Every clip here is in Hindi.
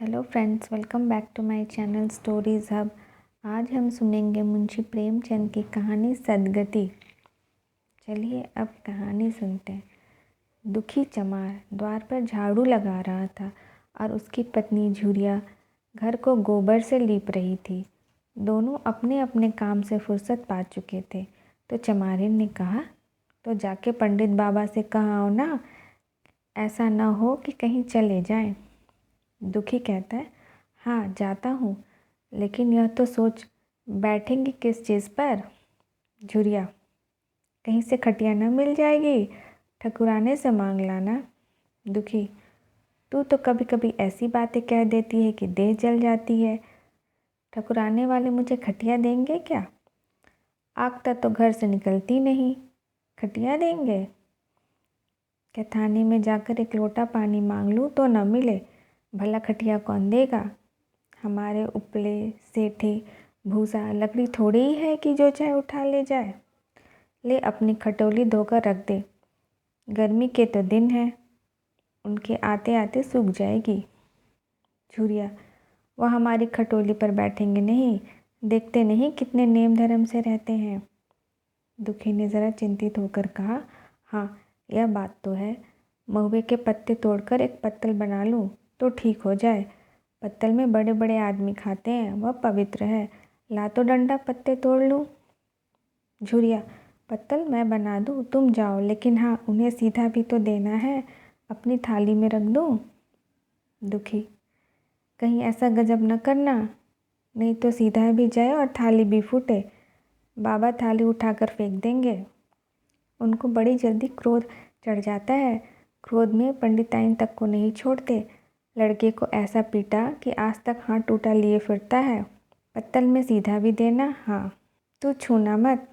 Hello friends, welcome back to my channel stories hub. आज हम सुनेंगे मुंशी प्रेमचंद की कहानी सदगति। चलिए अब कहानी सुनते हैं। दुखी चमार द्वार पर झाड़ू लगा रहा था और उसकी पत्नी झुरिया घर को गोबर से लीप रही थी। दोनों अपने अपने काम से फुर्सत पा चुके थे। तो चमारिन ने कहा, तो जाके पंडित बाबा से कहा हो ना, ऐसा न हो कि कहीं चले जाएं। दुखी कहता है, हाँ जाता हूँ, लेकिन यह तो सोच बैठेंगी किस चीज़ पर। झुरिया, कहीं से खटिया न मिल जाएगी, ठकुराने से मांग लाना। दुखी, तू तो कभी कभी ऐसी बातें कह देती है कि देह जल जाती है। ठकुराने वाले मुझे खटिया देंगे क्या? आगता तो घर से निकलती नहीं, खटिया देंगे क्या? थाने में जाकर एक लोटा पानी मांग लूँ तो न मिले, भला खटिया कौन देगा? हमारे उपले सेठे भूसा लकड़ी थोड़ी ही है कि जो चाहे उठा ले जाए। ले अपनी खटोली धोकर रख दे, गर्मी के तो दिन हैं, उनके आते आते सूख जाएगी। झुरिया, वह हमारी खटोली पर बैठेंगे नहीं, देखते नहीं कितने नेम धर्म से रहते हैं। दुखी ने ज़रा चिंतित होकर कहा, हाँ यह बात तो है, महुए के पत्ते तोड़कर एक पत्तल बना लूँ तो ठीक हो जाए। पत्तल में बड़े बड़े आदमी खाते हैं, वह पवित्र है, ला तो डंडा पत्ते तोड़ लूँ। झुरिया, पत्तल मैं बना दूँ, तुम जाओ, लेकिन हाँ उन्हें सीधा भी तो देना है, अपनी थाली में रख दूँ। दुखी, कहीं ऐसा गजब न करना, नहीं तो सीधा भी जाए और थाली भी फूटे, बाबा थाली उठाकर फेंक देंगे। उनको बड़ी जल्दी क्रोध चढ़ जाता है, क्रोध में पंडिताइन तक को नहीं छोड़ते। लड़के को ऐसा पीटा कि आज तक हाथ टूटा लिए फिरता है। पत्तल में सीधा भी देना, हाँ तू छूना मत।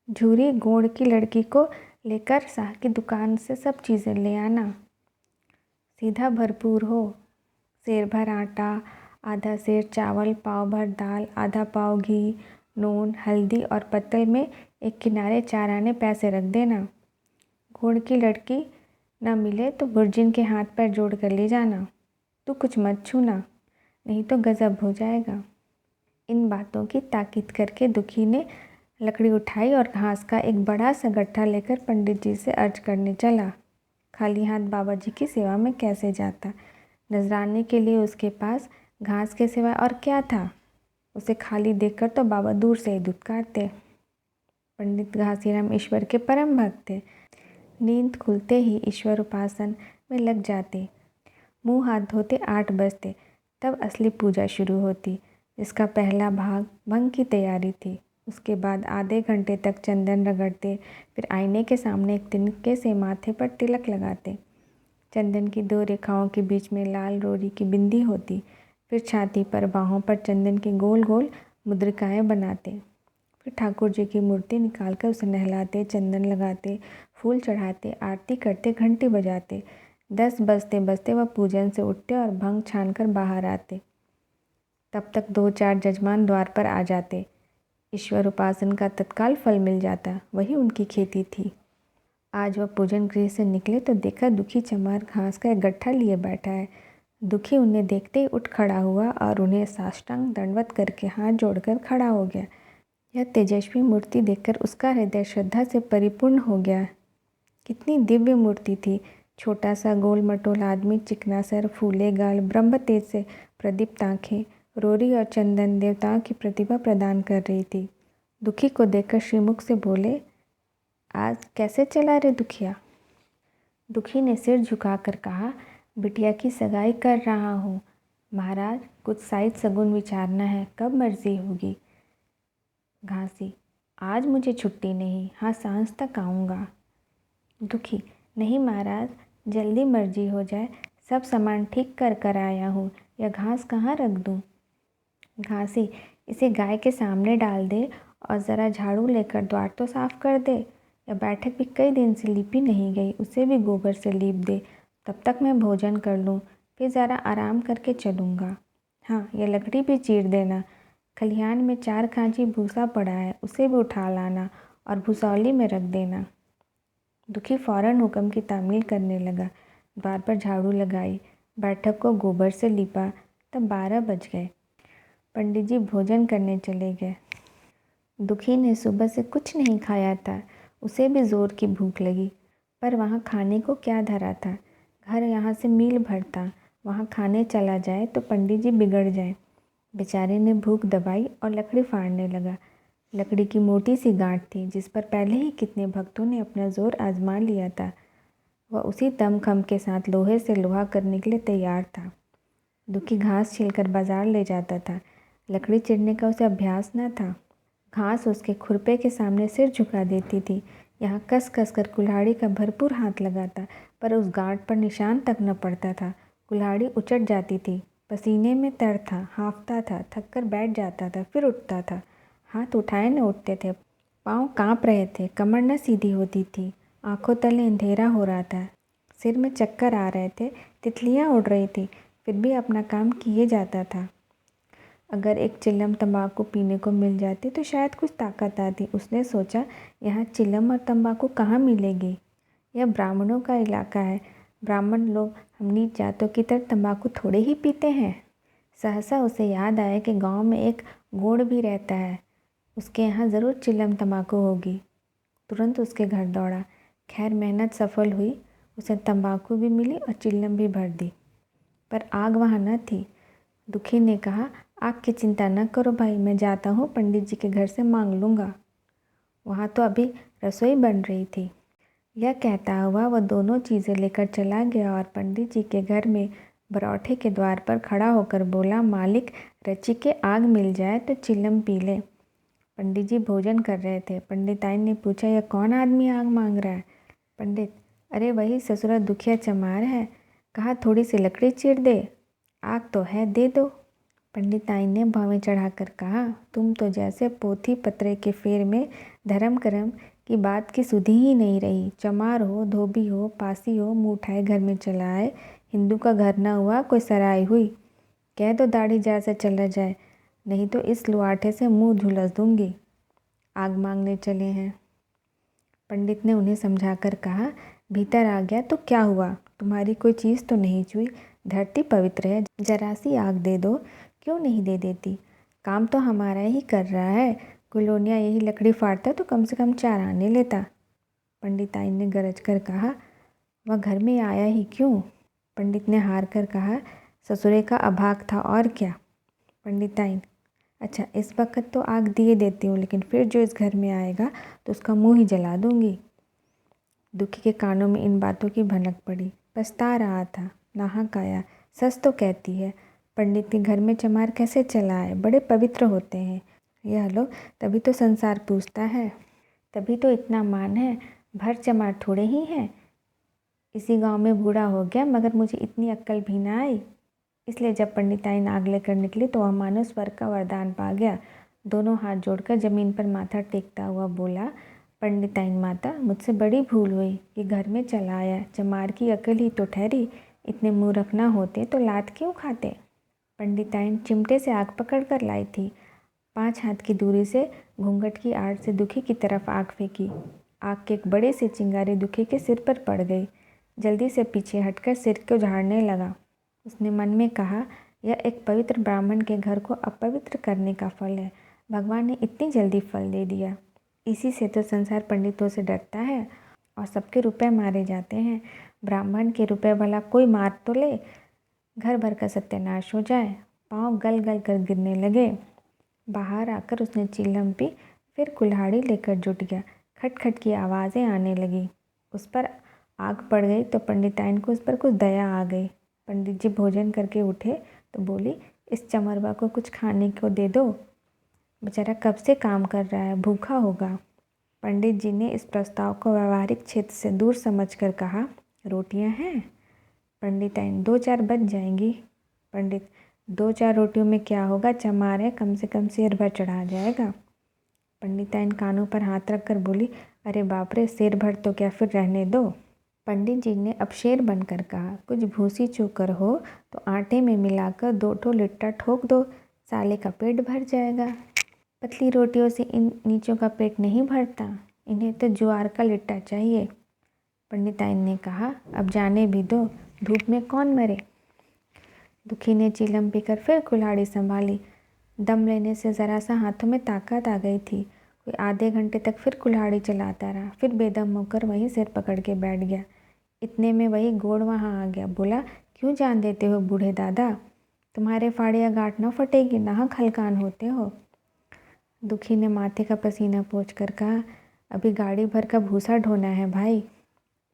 झूरी गोड़ की लड़की को लेकर शाह की दुकान से सब चीज़ें ले आना, सीधा भरपूर हो, सेर भर आटा, आधा सेर चावल, पाव भर दाल, आधा पाव घी, नून, हल्दी और पत्तल में एक किनारे 4 आने पैसे रख देना। गोड़ की लड़की न मिले तो गुरजिन के हाथ पैर जोड़ कर ले जाना। तू कुछ मत छूना, नहीं तो गजब हो जाएगा। इन बातों की ताकीद करके दुखी ने लकड़ी उठाई और घास का एक बड़ा सा गट्ठा लेकर पंडित जी से अर्ज करने चला। खाली हाथ बाबा जी की सेवा में कैसे जाता? नजराने के लिए उसके पास घास के सिवा और क्या था? उसे खाली देखकर तो बाबा दूर से ही दुत्कारते। पंडित घासीराम ईश्वर के परम भक्त थे। नींद खुलते ही ईश्वर उपासन में लग जाते। मुंह हाथ धोते 8 बजते, तब असली पूजा शुरू होती, जिसका पहला भाग भंग की तैयारी थी। उसके बाद आधे घंटे तक चंदन रगड़ते, फिर आईने के सामने एक तिनके से माथे पर तिलक लगाते। चंदन की 2 रेखाओं के बीच में लाल रोरी की बिंदी होती। फिर छाती पर बाहों पर चंदन के गोल गोल मुद्रिकाएं बनाते। फिर ठाकुर जी की मूर्ति निकालकर उसे नहलाते, चंदन लगाते, फूल चढ़ाते, आरती करते, घंटी बजाते। 10 बजते बजते वह पूजन से उठते और भंग छानकर बाहर आते। तब तक 2-4 जजमान द्वार पर आ जाते। ईश्वर उपासन का तत्काल फल मिल जाता, वही उनकी खेती थी। आज वह पूजन गृह से निकले तो देखा दुखी चमार घास का एक गट्ठा लिए बैठा है। दुखी उन्हें देखते ही उठ खड़ा हुआ और उन्हें साष्टांग दंडवत करके हाथ जोड़कर खड़ा हो गया। यह तेजस्वी मूर्ति देखकर उसका हृदय श्रद्धा से परिपूर्ण हो गया। कितनी दिव्य मूर्ति थी! छोटा सा गोल मटोल आदमी, चिकना सर, फूले गाल, ब्रह्म तेज से प्रदीप्त आँखें, रोरी और चंदन देवताओं की प्रतिभा प्रदान कर रही थी। दुखी को देखकर श्रीमुख से बोले, आज कैसे चला रे दुखिया? दुखी ने सिर झुकाकर कहा, बिटिया की सगाई कर रहा हूँ महाराज, कुछ साइड सगुन विचारना है, कब मर्जी होगी? घासी, आज मुझे छुट्टी नहीं, हाँ सांझ तक आऊँगा। दुखी, नहीं महाराज, जल्दी मर्जी हो जाए, सब सामान ठीक कर कर आया हूँ, यह घास कहाँ रख दूँ? घासी, इसे गाय के सामने डाल दे और ज़रा झाड़ू लेकर द्वार तो साफ कर दे। यह बैठक भी कई दिन से लीपी नहीं गई, उसे भी गोबर से लीप दे, तब तक मैं भोजन कर लूँ, फिर ज़रा आराम करके चलूँगा। हाँ यह लकड़ी भी चीर देना, खलिहान में 4 खांची भूसा पड़ा है, उसे भी उठा लाना और भूसौली में रख देना। दुखी फौरन हुक्म की तामील करने लगा, द्वार पर झाड़ू लगाई, बैठक को गोबर से लिपा तब 12 बज गए। पंडित जी भोजन करने चले गए। दुखी ने सुबह से कुछ नहीं खाया था। उसे भी ज़ोर की भूख लगी, पर वहाँ खाने को क्या धरा था। घर यहाँ से मील भर था, वहाँ खाने चला जाए तो पंडित जी बिगड़ जाए। बेचारे ने भूख दबाई और लकड़ी फाड़ने लगा। लकड़ी की मोटी सी गांठ थी जिस पर पहले ही कितने भक्तों ने अपना जोर आजमा लिया था। वह उसी दमखम के साथ लोहे से लोहा करने के लिए तैयार था। दुखी घास छीलकर बाजार ले जाता था। लकड़ी चिरने का उसे अभ्यास न था। घास उसके खुरपे के सामने सिर झुका देती थी। यहाँ कस कस कर कुल्हाड़ी का भरपूर हाथ लगाता, पर उस गांठ पर निशान तक न पड़ता था। कुल्हाड़ी उचट जाती थी। पसीने में तर था, हाँफता था, थक कर बैठ जाता था, फिर उठता था। हाथ उठाए न उठते थे, पाँव काँप रहे थे, कमर न सीधी होती थी, आंखों तले अंधेरा हो रहा था, सिर में चक्कर आ रहे थे, तितलियाँ उड़ रही थी, फिर भी अपना काम किए जाता था। अगर एक चिल्लम तंबाकू पीने को मिल जाती तो शायद कुछ ताकत आती। उसने सोचा, यहाँ चिल्लम और तंबाकू कहाँ मिलेगी? यह ब्राह्मणों का इलाका है। ब्राह्मण लोग हम नीच जातों की तरह तंबाकू थोड़े ही पीते हैं। सहसा उसे याद आया कि गांव में एक गोड़ भी रहता है, उसके यहाँ ज़रूर चिल्लम तंबाकू होगी। तुरंत उसके घर दौड़ा। खैर मेहनत सफल हुई। उसे तंबाकू भी मिली और चिल्लम भी भर दी, पर आग वहाँ न थी। दुखी ने कहा, आग की चिंता न करो भाई, मैं जाता हूँ, पंडित जी के घर से मांग लूँगा। वहाँ तो अभी रसोई बन रही थी। यह कहता हुआ वह दोनों चीज़ें लेकर चला गया और पंडित जी के घर में बरौठे के द्वार पर खड़ा होकर बोला, मालिक, रची के आग मिल जाए तो चिल्लम पी ले। पंडित जी भोजन कर रहे थे। पंडिताइन ने पूछा, यह कौन आदमी आग मांग रहा है? पंडित, अरे वही ससुरा दुखिया चमार है, कहा थोड़ी सी लकड़ी चीर दे, आग तो है, दे दो। पंडिताइन ने भावें चढ़ाकर कहा, तुम तो जैसे पोथी पत्रे के फेर में धर्म कर्म की बात की सुधी ही नहीं रही। चमार हो, धोबी हो, पासी हो, मुँह उठाए घर में चला आए। हिंदू का घर न हुआ कोई सराय हुई। कह दो दाढ़ी जार से चला जाए, नहीं तो इस लुआठे से मुंह झुलस दूंगी। आग मांगने चले हैं। पंडित ने उन्हें समझाकर कहा, भीतर आ गया तो क्या हुआ, तुम्हारी कोई चीज़ तो नहीं छुई, धरती पवित्र है, जरा सी आग दे दो, क्यों नहीं दे देती? काम तो हमारा ही कर रहा है, कुलोनिया यही लकड़ी फाड़ता तो कम से कम 4 आने लेता। पंडिताइन ने गरज कर कहा, वह घर में आया ही क्यों? पंडित ने हार कर कहा, ससुरे का अभाग था और क्या। पंडिताइन, अच्छा इस वक्त तो आग दिए देती हूँ, लेकिन फिर जो इस घर में आएगा तो उसका मुंह ही जला दूंगी। दुखी के कानों में इन बातों की भनक पड़ी। पछता रहा था, नाहक आया, सच तो कहती है, पंडित के घर में चमार कैसे चला आए, बड़े पवित्र होते हैं यह लोग, तभी तो संसार पूछता है, तभी तो इतना मान है, भर चमार थोड़े ही हैं। इसी गांव में बूढ़ा हो गया मगर मुझे इतनी अक्ल भी ना आई। इसलिए जब पंडिताइन आग लेकर निकली तो वह मानो स्वर्ग का वरदान पा गया। दोनों हाथ जोड़कर जमीन पर माथा टेकता हुआ बोला, पंडिताइन माता, मुझसे बड़ी भूल हुई कि घर में चला आया, चमार की अकल ही तो ठहरी, इतने मूर्ख ना होते तो लात क्यों खाते। पंडिताइन चिमटे से आग पकड़ कर लाई थी। 5 हाथ की दूरी से घूंघट की आड़ से दुखी की तरफ आग फेंकी। आग के एक बड़े से चिंगारी दुखी के सिर पर पड़ गई। जल्दी से पीछे हटकर सिर को झाड़ने लगा। उसने मन में कहा, यह एक पवित्र ब्राह्मण के घर को अपवित्र करने का फल है। भगवान ने इतनी जल्दी फल दे दिया। इसी से तो संसार पंडितों से डरता है और सबके रुपए मारे जाते हैं। ब्राह्मण के रुपए भला कोई मार तो ले, घर भर का सत्यानाश हो जाए। पाँव गल गल कर गिरने लगे। बाहर आकर उसने चिल्लम पी, फिर कुल्हाड़ी लेकर जुट गया। खटखट की आवाज़ें आने लगी। उस पर आग पड़ गई तो पंडिताइन को उस पर कुछ दया आ गई। पंडित जी भोजन करके उठे तो बोली, इस चमरवा को कुछ खाने को दे दो, बेचारा कब से काम कर रहा है, भूखा होगा। पंडित जी ने इस प्रस्ताव को व्यवहारिक क्षेत्र से दूर समझकर कहा, रोटियां हैं? पंडिताइन, 2-4 बच जाएंगी। पंडित, 2-4 रोटियों में क्या होगा, चमार है, कम से कम शेर भर चढ़ा जाएगा। पंडिताइन कानों पर हाथ रख कर बोली, अरे बाप रे, शेर भर तो क्या, फिर रहने दो। पंडित जी ने अब शेर बनकर कहा, कुछ भूसी चोकर हो तो आटे में मिलाकर 2 ठो लिट्टा ठोक दो, साले का पेट भर जाएगा। पतली रोटियों से इन नीचों का पेट नहीं भरता, इन्हें तो ज्वार का लिट्टा चाहिए। पंडिताइन ने कहा, अब जाने भी दो, धूप में कौन मरे। दुखी ने चीलम पीकर फिर कुल्हाड़ी संभाली। दम लेने से ज़रा सा हाथों में ताकत आ गई थी। कोई आधे घंटे तक फिर कुल्हाड़ी चलाता रहा, फिर बेदम होकर वहीं सिर पकड़ के बैठ गया। इतने में वही गोड़ वहाँ आ गया। बोला, क्यों जान देते हो बूढ़े दादा, तुम्हारे फाड़िया गांठ न फटेगी, नाहक हलकान होते हो। दुखी ने माथे का पसीना पोंछ कर कहा, अभी गाड़ी भर का भूसा ढोना है भाई।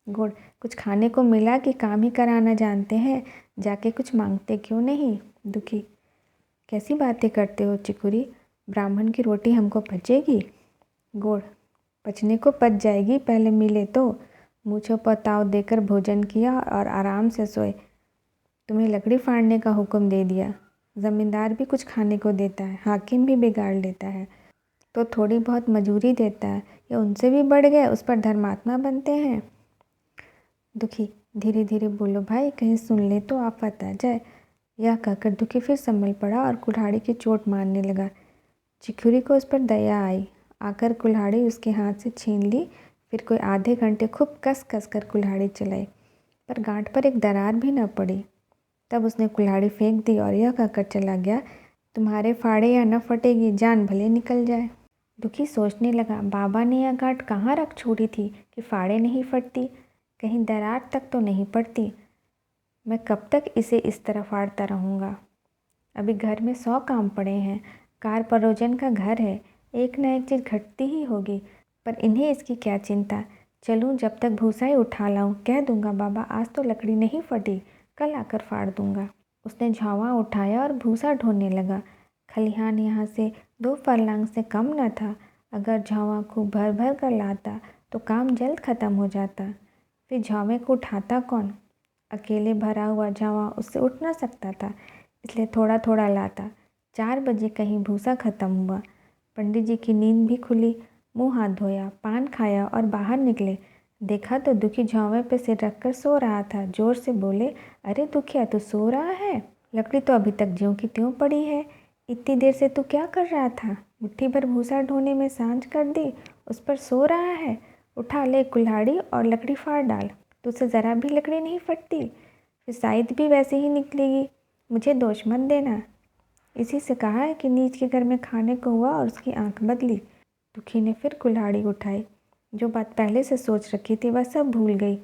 गोड़, कुछ खाने को मिला कि काम ही कराना जानते हैं, जाके कुछ मांगते क्यों नहीं। दुखी, कैसी बातें करते हो चिकुरी, ब्राह्मण की रोटी हमको पचेगी। गोड़, पचने को पच जाएगी, पहले मिले तो। मूँछों पर ताव देकर भोजन किया और आराम से सोए। तुम्हें लकड़ी फाड़ने का हुक्म दे दिया। ज़मींदार भी कुछ खाने को देता है, हाकिम भी बिगाड़ लेता है तो थोड़ी बहुत मजूरी देता है, या उनसे भी बढ़ गए, उस पर धर्मात्मा बनते हैं। दुखी, धीरे धीरे बोलो भाई, कहीं सुन ले तो आफत आ जाए। यह कहकर दुखी फिर संभल पड़ा और कुल्हाड़ी की चोट मारने लगा। चिकुरी को उस पर दया आई, आकर कुल्हाड़ी उसके हाथ से छीन ली। फिर कोई आधे घंटे खूब कस कस कर कुल्हाड़ी चलाई, पर गांठ पर एक दरार भी न पड़ी। तब उसने कुल्हाड़ी फेंक दी और यह कहकर चला गया, तुम्हारे फाड़े या न फटेगी, जान भले निकल जाए। दुखी सोचने लगा, बाबा ने यह गांठ कहाँ रख छोड़ी थी कि फाड़े नहीं फटती, कहीं दरार तक तो नहीं पड़ती। मैं कब तक इसे इस तरह फाड़ता रहूँगा। अभी घर में 100 काम पड़े हैं, कार परोजन का घर है, एक न एक चीज़ घटती ही होगी, पर इन्हें इसकी क्या चिंता। चलूँ, जब तक भूसा ही उठा लाऊं, कह दूंगा बाबा आज तो लकड़ी नहीं फटी, कल आकर फाड़ दूंगा। उसने झावा उठाया और भूसा ढोने लगा। खलिहान यहाँ से 2 फरलांग से कम न था। अगर झावा खूब भर भर कर लाता तो काम जल्द ख़त्म हो जाता। फिर झावे को उठाता कौन। अकेले भरा हुआ झावा उससे उठ न सकता था, इसलिए थोड़ा थोड़ा लाता। 4 बजे कहीं भूसा ख़त्म हुआ। पंडित जी की नींद भी खुली। मुंह हाथ धोया, पान खाया और बाहर निकले। देखा तो दुखी झावे पे सिर रखकर सो रहा था। जोर से बोले, अरे दुखिया, तू सो रहा है? लकड़ी तो अभी तक ज्यों की त्यों पड़ी है। इतनी देर से तू क्या कर रहा था? मुट्ठी भर भूसा ढोने में सांझ कर दी, उस पर सो रहा है। उठा ले कुल्हाड़ी और लकड़ी फाड़ डाल, तुझसे ज़रा भी लकड़ी नहीं फटती, फिर शायद भी वैसे ही निकलेगी। मुझे दोष मत देना। इसी से कहा है कि नीच के घर में खाने को हुआ और उसकी आंख बदली। दुखी ने फिर कुल्हाड़ी उठाई। जो बात पहले से सोच रखी थी वह सब भूल गई।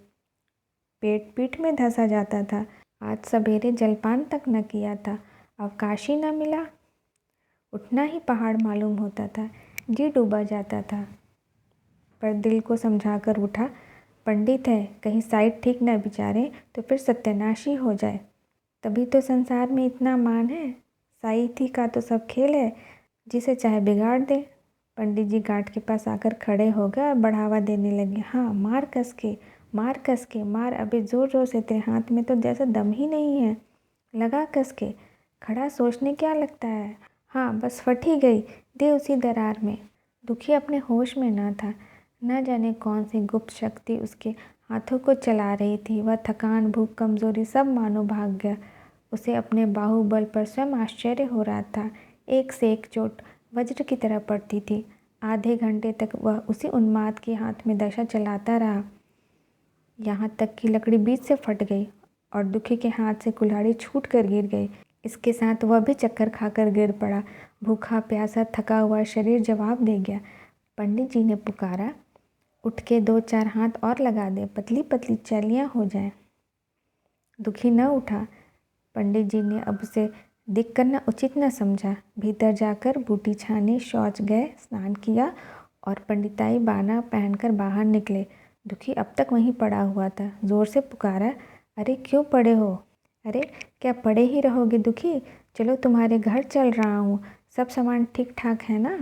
पेट पीठ में धंसा जाता था। आज सवेरे जलपान तक न किया था, अवकाश ही न मिला। उठना ही पहाड़ मालूम होता था, जी डूबा जाता था। पर दिल को समझाकर उठा, पंडित है, कहीं साइड ठीक न बिचारे तो फिर सत्यानाशी हो जाए। तभी तो संसार में इतना मान है। साइथी का तो सब खेल है, जिसे चाहे बिगाड़ दे। पंडित जी गांठ के पास आकर खड़े हो गए और बढ़ावा देने लगे। हाँ, मार कस के, मार कस के, मार अभी ज़ोर ज़ोर से, तेरे हाथ में तो जैसे दम ही नहीं है। लगा कस के, खड़ा सोचने क्या लगता है। हाँ, बस फट ही गई, दे उसी दरार में। दुखी अपने होश में ना था। न जाने कौन सी गुप्त शक्ति उसके हाथों को चला रही थी। वह थकान, भूख, कमज़ोरी सब मानो भाग गया। उसे अपने बाहुबल पर स्वयं आश्चर्य हो रहा था। एक से एक चोट वज्र की तरह पड़ती थी। आधे घंटे तक वह उसी उन्माद के हाथ में दशा चलाता रहा, यहाँ तक कि लकड़ी बीच से फट गई और दुखी के हाथ से कुल्हाड़ी छूट कर गिर गई। इसके साथ वह भी चक्कर खाकर गिर पड़ा। भूखा प्यासा थका हुआ शरीर जवाब दे गया। पंडित जी ने पुकारा, उठ के 2-4 हाथ और लगा दे, पतली पतली चलियाँ हो जाए। दुखी न उठा। पंडित जी ने अब उसे दिख करना उचित न समझा। भीतर जाकर बूटी छानी, शौच गए, स्नान किया और पंडिताई बाना पहनकर बाहर निकले। दुखी अब तक वहीं पड़ा हुआ था। ज़ोर से पुकारा, अरे क्यों पड़े हो? अरे क्या पड़े ही रहोगे दुखी? चलो तुम्हारे घर चल रहा हूँ, सब सामान ठीक ठाक है ना?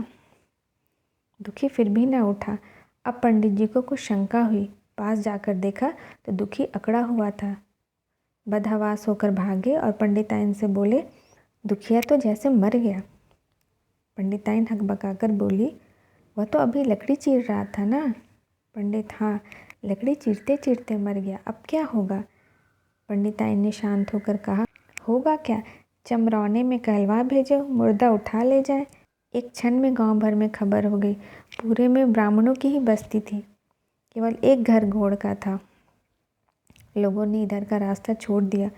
दुखी फिर भी न उठा। अब पंडित जी को कुछ शंका हुई। पास जाकर देखा तो दुखी अकड़ा हुआ था। बदहवास होकर भागे और पंडिताइन से बोले, दुखिया तो जैसे मर गया। पंडिताइन हकबकाकर बोली, वह तो अभी लकड़ी चीर रहा था ना? पंडित, हाँ, लकड़ी चीरते चीरते मर गया, अब क्या होगा? पंडिताइन ने शांत होकर कहा, होगा क्या, चमरौने में कहलवा भेजो, मुर्दा उठा ले जाए। एक क्षण में गांव भर में खबर हो गई। पूरे में ब्राह्मणों की ही बस्ती थी, केवल एक घर घोड़ का था। लोगों ने इधर का रास्ता छोड़ दिया।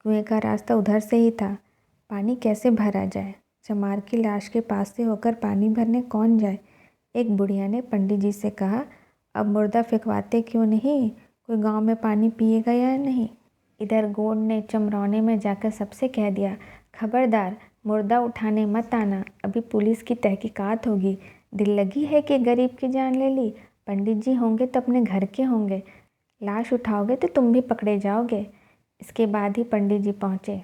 कुएं का रास्ता उधर से ही था। पानी कैसे भरा जाए? चमार की लाश के पास से होकर पानी भरने कौन जाए? एक बुढ़िया ने पंडित जी से कहा, अब मुर्दा फेंकवाते क्यों नहीं? कोई गांव में पानी पिएगा या नहीं? इधर गोंड ने चमरौने में जाकर सबसे कह दिया, खबरदार, मुर्दा उठाने मत आना, अभी पुलिस की तहकीकात होगी। दिल लगी है कि गरीब की जान ले ली? पंडित जी होंगे तो अपने घर के होंगे, लाश उठाओगे तो तुम भी पकड़े जाओगे। इसके बाद ही पंडित जी पहुँचे,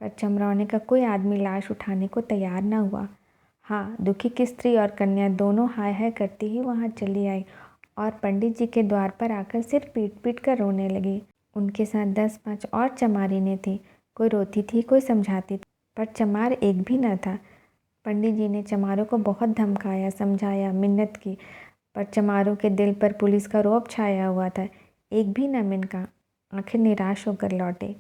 पर चमरौने का कोई आदमी लाश उठाने को तैयार न हुआ। हाँ, दुखी की स्त्री और कन्या दोनों हाय हाय करती ही वहाँ चली आई और पंडित जी के द्वार पर आकर सिर पीट पीट कर रोने लगी। उनके साथ 10-5 और चमारिनें थीं। कोई रोती थी, कोई समझाती थी, पर चमार एक भी न था। पंडित जी ने चमारों को बहुत धमकाया, समझाया, मिन्नत की, पर चमारों के दिल पर पुलिस का रौब छाया हुआ था। एक भी न मिनका। आखिर निराश होकर लौटे।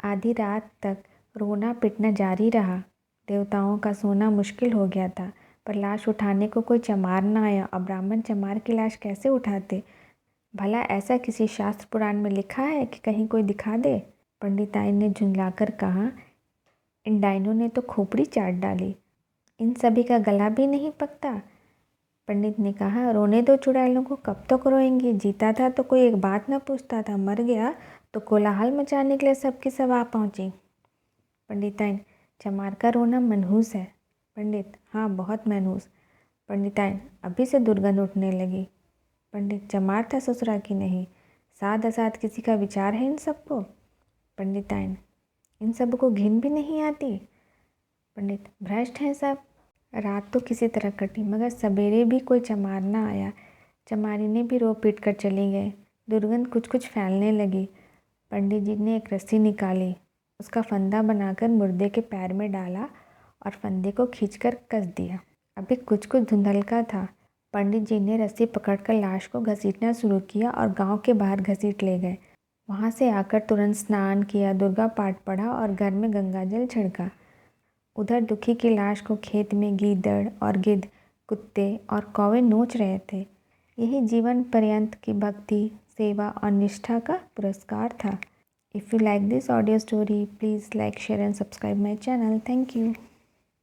आधी रात तक रोना पिटना जारी रहा। देवताओं का सोना मुश्किल हो गया था, पर लाश उठाने को कोई चमार न आया और ब्राह्मण चमार की लाश कैसे उठाते? भला ऐसा किसी शास्त्र पुराण में लिखा है कि कहीं कोई दिखा दे? पंडिताइन ने झुंझलाकर कहा, इन डाइनों ने तो खोपड़ी चाट डाली, इन सभी का गला भी नहीं पकता। पंडित ने कहा, रोने दो चुड़ैलों को, कब तक रोएंगी? जीता था तो कोई एक बात न पूछता था, मर गया तो कोलाहल मचाने के लिए सबकी सब आ पहुँची। पंडिताइन, चमार का रोना मनहूस है। पंडित, हाँ बहुत मनहूस। पंडिताइन, अभी से दुर्गंध उठने लगी। पंडित, चमार था ससुरा की नहीं, साथ असाथ किसी का विचार है इन सबको? पंडिताइन, इन सब को घिन भी नहीं आती? पंडित, भ्रष्ट हैं सब। रात तो किसी तरह कटी, मगर सवेरे भी कोई चमार ना आया। चमारिनें भी रो पीट कर चली गई। दुर्गंध कुछ कुछ फैलने लगी। पंडित जी ने एक रस्सी निकाली, उसका फंदा बनाकर मुर्दे के पैर में डाला और फंदे को खींचकर कस दिया। अभी कुछ कुछ धुंधलका था। पंडित जी ने रस्सी पकड़कर लाश को घसीटना शुरू किया और गांव के बाहर घसीट ले गए। वहां से आकर तुरंत स्नान किया, दुर्गा पाठ पढ़ा और घर में गंगाजल छिड़का। उधर दुखी की लाश को खेत में गीदड़ और गिद्ध, कुत्ते और कौवे नोच रहे थे। यही जीवन पर्यंत की भक्ति, सेवा और निष्ठा का पुरस्कार था। If you like this audio story, please like, share and subscribe my channel. Thank you.